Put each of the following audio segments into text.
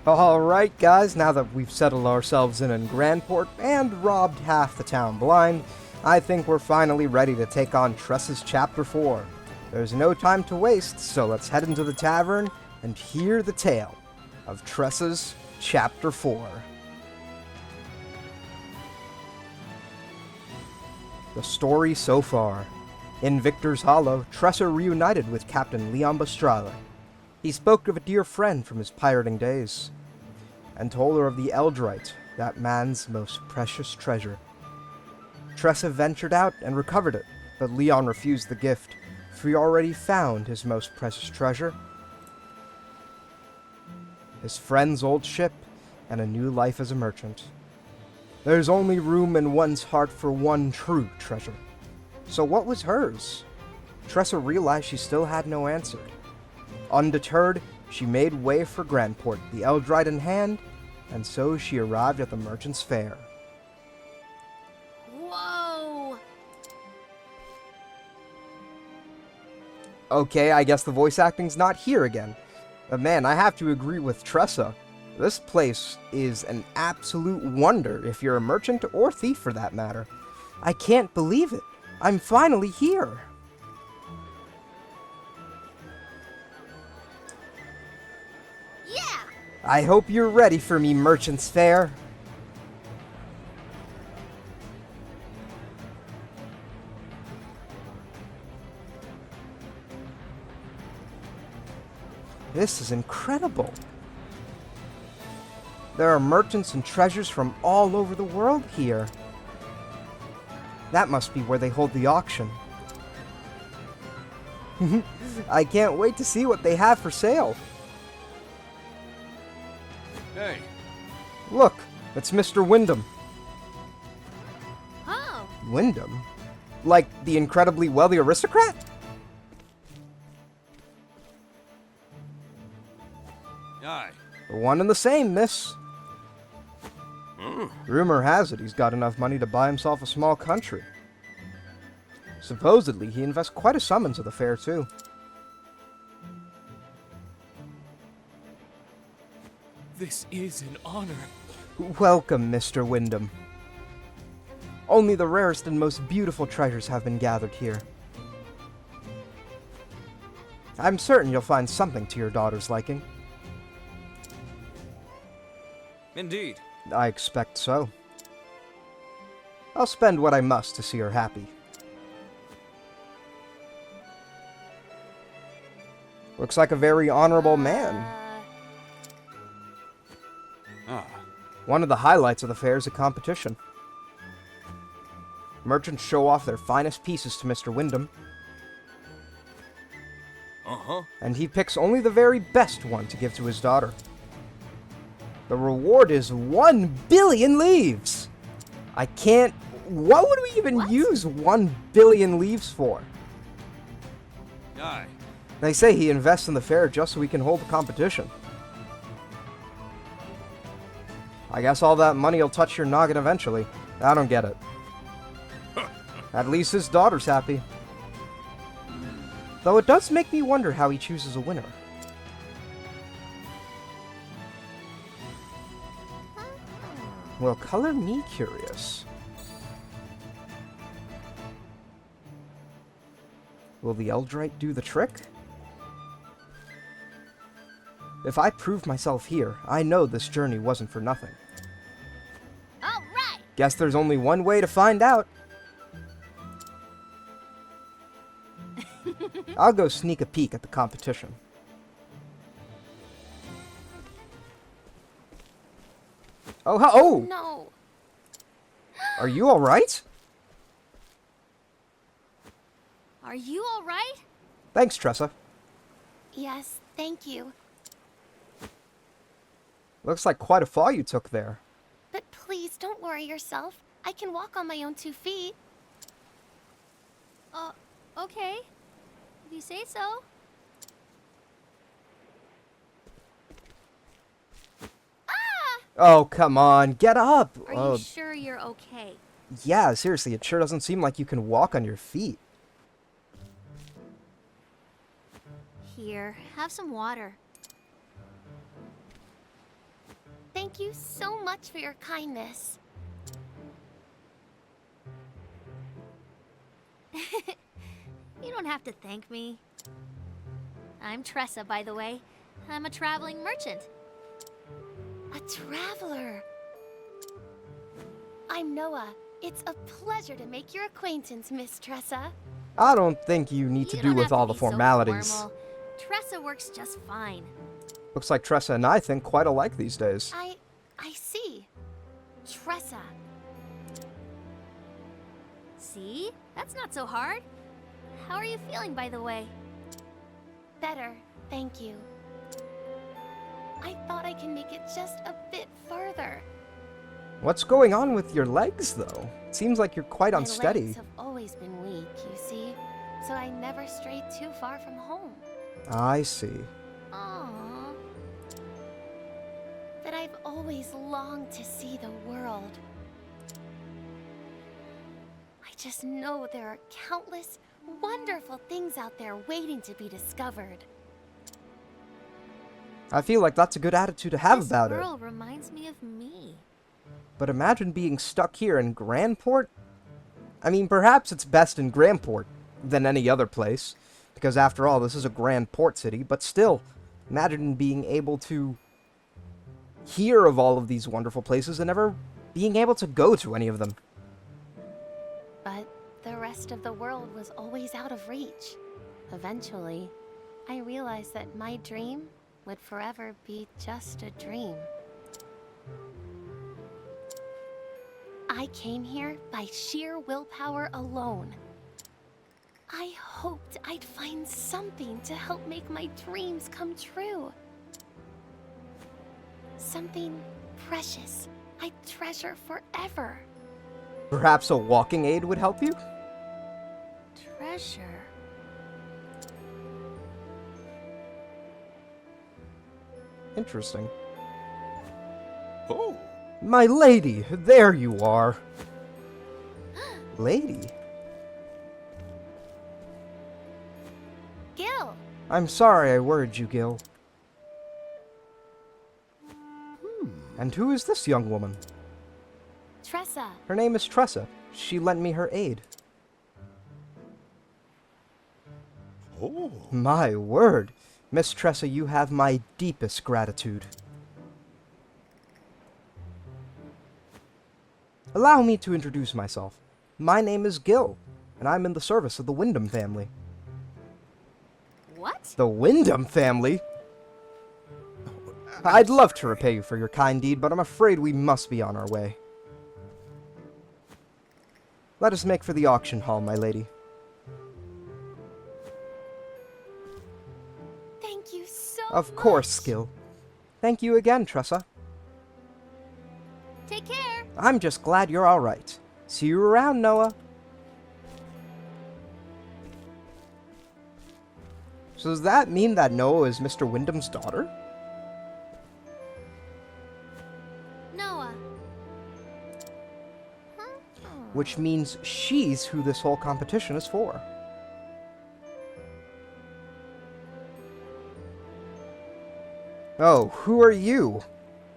Alright guys, now that we've settled ourselves in Grandport and robbed half the town blind, I think we're finally ready to take on Tressa's Chapter 4. There's no time to waste, so let's head into the tavern and hear the tale of Tressa's Chapter 4. The story so far. In Victor's Hollow, Tressa reunited with Captain Leon Bastrale. He spoke of a dear friend from his pirating days, and told her of the Eldrite, that man's most precious treasure. Tressa ventured out and recovered it, but Leon refused the gift, for he already found his most precious treasure. His friend's old ship, and a new life as a merchant. There's only room in one's heart for one true treasure. So what was hers? Tressa realized she still had no answer. Undeterred, she made way for Grandport, the Eldrite in hand, and so she arrived at the Merchant's Fair. Whoa! Okay, I guess the voice acting's not here again. But man, I have to agree with Tressa. This place is an absolute wonder if you're a merchant or thief for that matter. I can't believe it. I'm finally here. Yeah! I hope you're ready for me, Merchant's Fair. This is incredible. There are merchants and treasures from all over the world here. That must be where they hold the auction. I can't wait to see what they have for sale. Hey. Look, it's Mr. Wyndham. Oh! Wyndham? Like the incredibly wealthy aristocrat? Aye. The one and the same, miss. Rumor has it he's got enough money to buy himself a small country. Supposedly, he invests quite a sum into the fair, too. This is an honor. Welcome, Mr. Wyndham. Only the rarest and most beautiful treasures have been gathered here. I'm certain you'll find something to your daughter's liking. Indeed. I expect so. I'll spend what I must to see her happy. Looks like a very honorable man. Ah. One of the highlights of the fair is a competition. Merchants show off their finest pieces to Mr. Wyndham, and he picks only the very best one to give to his daughter. The reward is 1 billion leaves! I can't... What would we even use 1 billion leaves for? Aye. They say he invests in the fair just so he can hold the competition. I guess all that money will touch your noggin eventually. I don't get it. At least his daughter's happy. Though it does make me wonder how he chooses a winner. Well, color me curious. Will the Eldrite do the trick? If I prove myself here, I know this journey wasn't for nothing. All right! Guess there's only one way to find out. I'll go sneak a peek at the competition. Oh! No. Are you alright? Are you all right? Thanks, Tressa. Yes, thank you. Looks like quite a fall you took there. But please don't worry yourself. I can walk on my own 2 feet. Okay. If you say so. Oh, come on, get up! Are you sure you're okay? Yeah, seriously, it sure doesn't seem like you can walk on your feet. Here, have some water. Thank you so much for your kindness. You don't have to thank me. I'm Tressa, by the way. I'm a traveling merchant. A traveler. I'm Noah. It's a pleasure to make your acquaintance, Miss Tressa. I don't think you need to You do don't with have to all the be so formalities. formal. Tressa works just fine. Looks like Tressa and I think quite alike these days. I see. Tressa. See? That's not so hard. How are you feeling, by the way? Better, thank you. I thought I can make it just a bit further. What's going on with your legs, though? It seems like you're quite My unsteady. legs have always been weak, you see, so I never strayed too far from home. I see. Aww. But I've always longed to see the world. I just know there are countless, wonderful things out there waiting to be discovered. I feel like that's a good attitude to have about it. This girl reminds me of me. But imagine being stuck here in Grandport? I mean, perhaps it's best in Grandport than any other place, because after all, this is a grand port city, but still, imagine being able to hear of all of these wonderful places and never being able to go to any of them. But the rest of the world was always out of reach. Eventually, I realized that my dream would forever be just a dream. I came here by sheer willpower alone. I hoped I'd find something to help make my dreams come true. Something precious I'd treasure forever. Perhaps a walking aid would help you? Treasure. Interesting. Oh. My lady, there you are. Lady? Gil! I'm sorry I worried you, Gil. And who is this young woman? Tressa. Her name is Tressa. She lent me her aid. Oh. My word. Miss Tressa, you have my deepest gratitude. Allow me to introduce myself. My name is Gil, and I'm in the service of the Wyndham family. What? The Wyndham family? I'd love to repay you for your kind deed, but I'm afraid we must be on our way. Let us make for the auction hall, my lady. Thank you so Of course, much. Gil. Thank you again, Tressa. Take care. I'm just glad you're alright. See you around, Noah. So does that mean that Noah is Mr. Wyndham's daughter? Noah. Which means she's who this whole competition is for. Oh, who are you?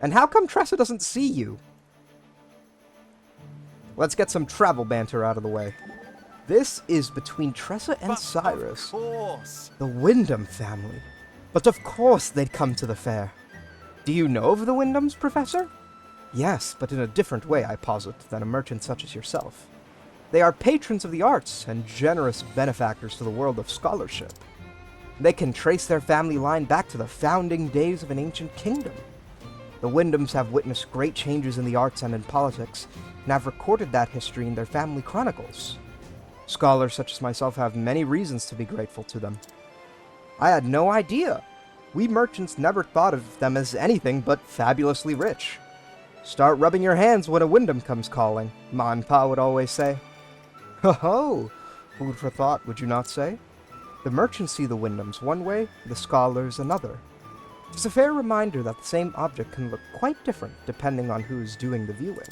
And how come Tressa doesn't see you? Let's get some travel banter out of the way. This is between Tressa and Cyrus, Of course. the Wyndham family. But of course they'd come to the fair. Do you know of the Wyndhams, Professor? Yes, but in a different way, I posit, than a merchant such as yourself. They are patrons of the arts and generous benefactors to the world of scholarship. They can trace their family line back to the founding days of an ancient kingdom. The Wyndhams have witnessed great changes in the arts and in politics, and have recorded that history in their family chronicles. Scholars such as myself have many reasons to be grateful to them. I had no idea. We merchants never thought of them as anything but fabulously rich. Start rubbing your hands when a Wyndham comes calling, Ma and Pa would always say. Ho ho! Food for thought, would you not say? The merchants see the Wyndhams one way, the scholars another. It's a fair reminder that the same object can look quite different depending on who's doing the viewing.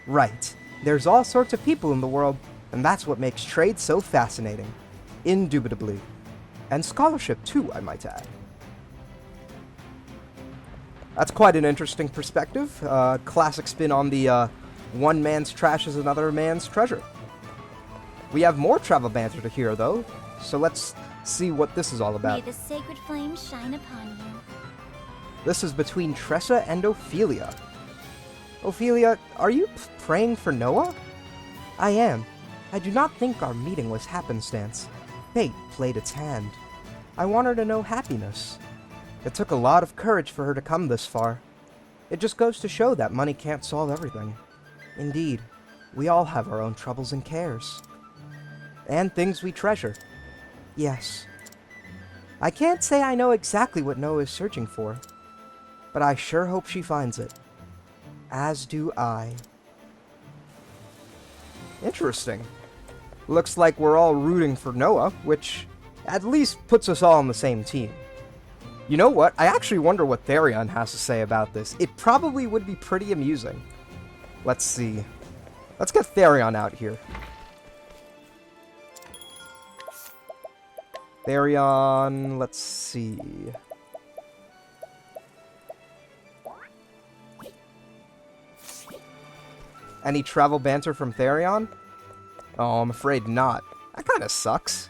Right. There's all sorts of people in the world, and that's what makes trade so fascinating. Indubitably. And scholarship too, I might add. That's quite an interesting perspective. Classic spin on the one man's trash is another man's treasure. We have more travel banter to hear, though, so let's see what this is all about. May the sacred flame shine upon you. This is between Tressa and Ophelia. Ophelia, are you praying for Noah? I am. I do not think our meeting was happenstance. Fate played its hand. I want her to know happiness. It took a lot of courage for her to come this far. It just goes to show that money can't solve everything. Indeed, we all have our own troubles and cares. And things we treasure. Yes. I can't say I know exactly what Noah is searching for, but I sure hope she finds it. As do I. Interesting. Looks like we're all rooting for Noah, which at least puts us all on the same team. You know what? I actually wonder what Therion has to say about this. It probably would be pretty amusing. Let's see. Let's get Therion out here. Therion, let's see. Any travel banter from Therion? Oh, I'm afraid not. That kind of sucks.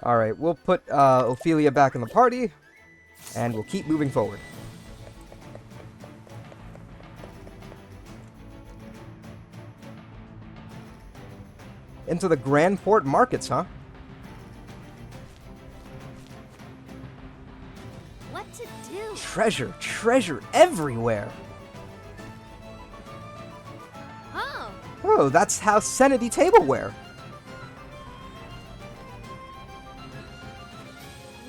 Alright, we'll put Ophelia back in the party, and we'll keep moving forward. Into the Grand Port markets, huh? What to do? Treasure everywhere! Oh, Oh, that's House Senedy tableware.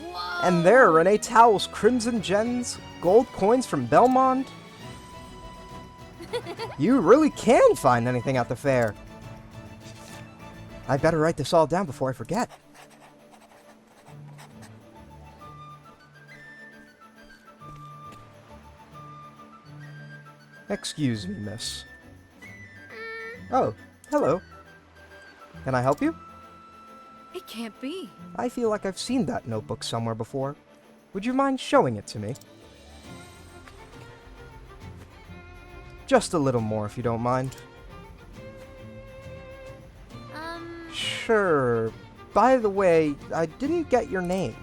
whoa! And there, Renee Towell's crimson gems, gold coins from Belmont. You really can find anything at the fair. I better write this all down before I forget. Excuse me, miss. Oh, hello. Can I help you? It can't be. I feel like I've seen that notebook somewhere before. Would you mind showing it to me? Just a little more, if you don't mind. Sure. By the way, I didn't get your name.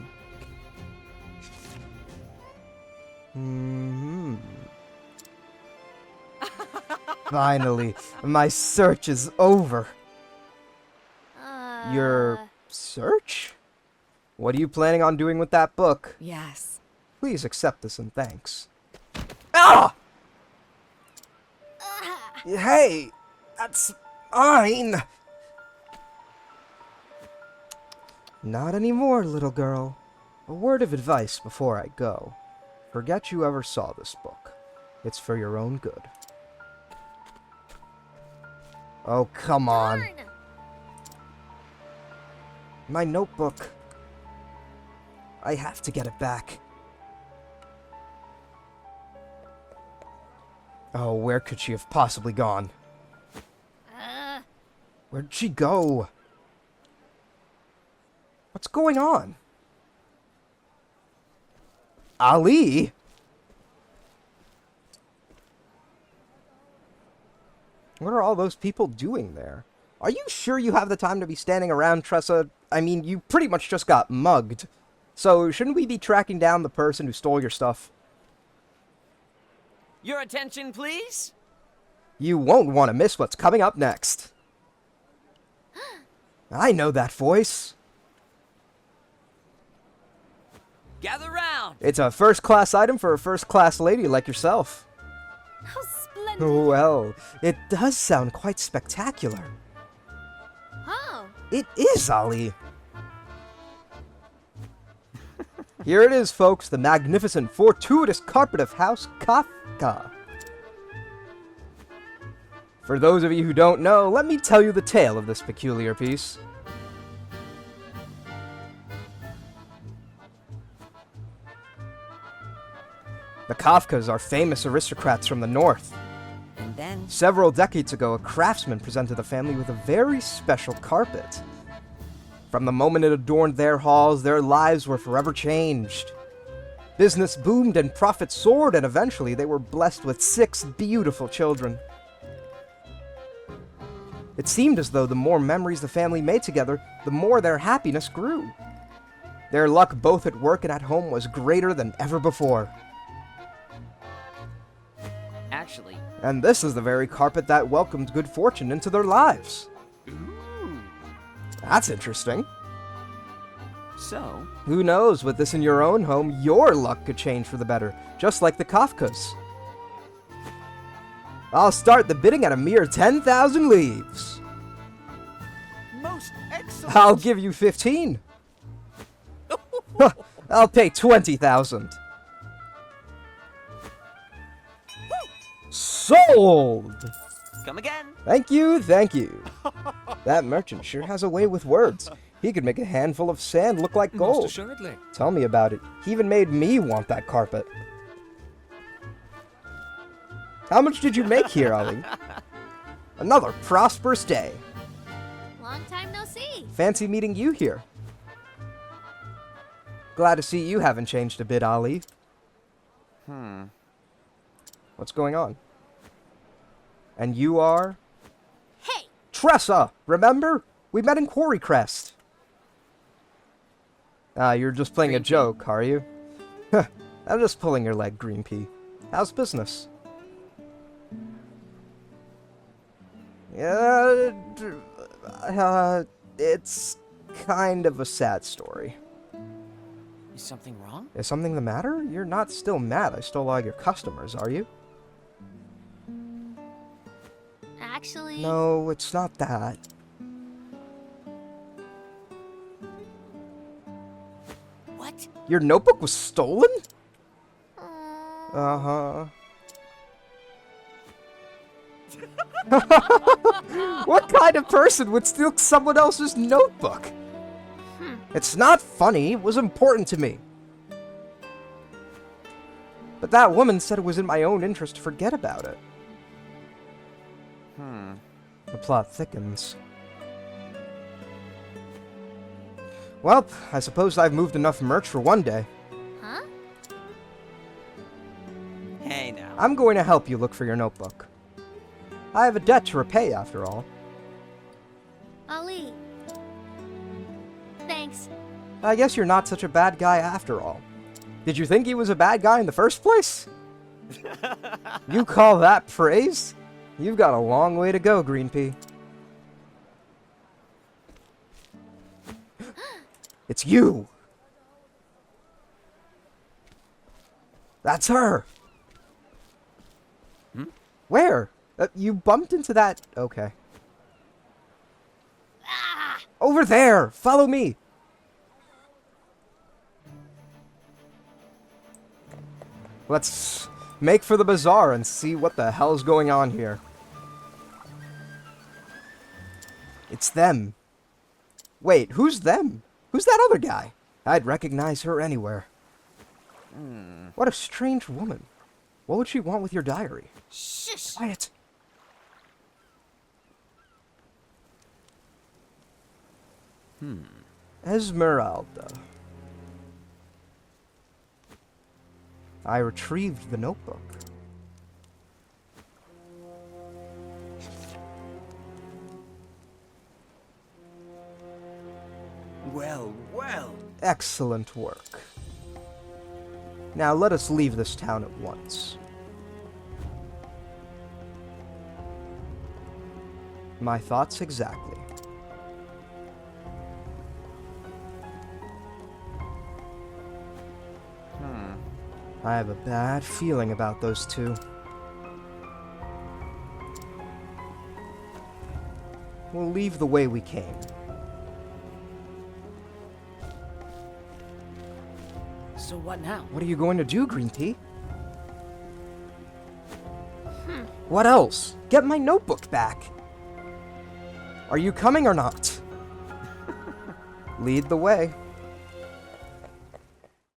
Finally, my search is over. Your search? What are you planning on doing with that book? Yes. Please accept this and thanks. Ah! Hey! That's mine! Not anymore, little girl. A word of advice before I go. Forget you ever saw this book. It's for your own good. Oh, come on. Darn. My notebook. I have to get it back. Oh, where could she have possibly gone? Where'd she go? What's going on? Ali? What are all those people doing there? Are you sure you have the time to be standing around, Tressa? I mean, you pretty much just got mugged. So, shouldn't we be tracking down the person who stole your stuff? Your attention, please? You won't want to miss what's coming up next. I know that voice. Gather round. It's a first-class item for a first-class lady like yourself. How splendid! Well, it does sound quite spectacular. Oh, It is, Ali. Here it is, folks, the magnificent, fortuitous carpet of House Kafka. For those of you who don't know, let me tell you the tale of this peculiar piece. The Kafkas are famous aristocrats from the north. And then, Several decades ago, a craftsman presented the family with a very special carpet. From the moment it adorned their halls, their lives were forever changed. Business boomed and profits soared, and eventually they were blessed with 6 beautiful children. It seemed as though the more memories the family made together, the more their happiness grew. Their luck both at work and at home was greater than ever before. Actually, And this is the very carpet that welcomed good fortune into their lives. That's interesting. so, Who knows, with this in your own home, your luck could change for the better, just like the Kafkas. I'll start the bidding at a mere 10,000 leaves. Most excellent. I'll give you 15. I'll pay 20,000. Sold! come again. Thank you, thank you. That merchant sure has a way with words. He could make a handful of sand look like Most gold. assuredly. Tell me about it. He even made me want that carpet. How much did you make here, Ali? Another prosperous day. Long time no see. Fancy meeting you here. Glad to see you haven't changed a bit, Ali. What's going on? And you are? Hey, Tressa! Remember? We met in Quarry Crest. Ah, you're just playing a Green Pea. joke, are you? I'm just pulling your leg, Green Pea. How's business? Yeah, it's kind of a sad story. Is something wrong? Is something the matter? You're not still mad I stole all your customers, are you? actually. No, it's not that. What? Your notebook was stolen? Aw. Uh-huh. What kind of person would steal someone else's notebook? It's not funny. It was important to me. But that woman said it was in my own interest to forget about it. The plot thickens. Well, I suppose I've moved enough merch for one day. Huh? Hey now. I'm going to help you look for your notebook. I have a debt to repay, after all. Ali. Thanks. I guess you're not such a bad guy after all. Did you think he was a bad guy in the first place? You call that praise? You've got a long way to go, Green Pea. It's you! That's her! Where? You bumped into that... Okay. Over there! Follow me! Let's make for the bazaar and see what the hell's going on here. It's them. Wait, who's them? Who's that other guy? I'd recognize her anywhere. What a strange woman. What would she want with your diary? Shush. Quiet. Esmeralda. I retrieved the notebook. Well, well. Excellent work. Now let us leave this town at once. My thoughts exactly. I have a bad feeling about those two. We'll leave the way we came. So what now? What are you going to do, Green Pea? What else? Get my notebook back. Are you coming or not? Lead the way.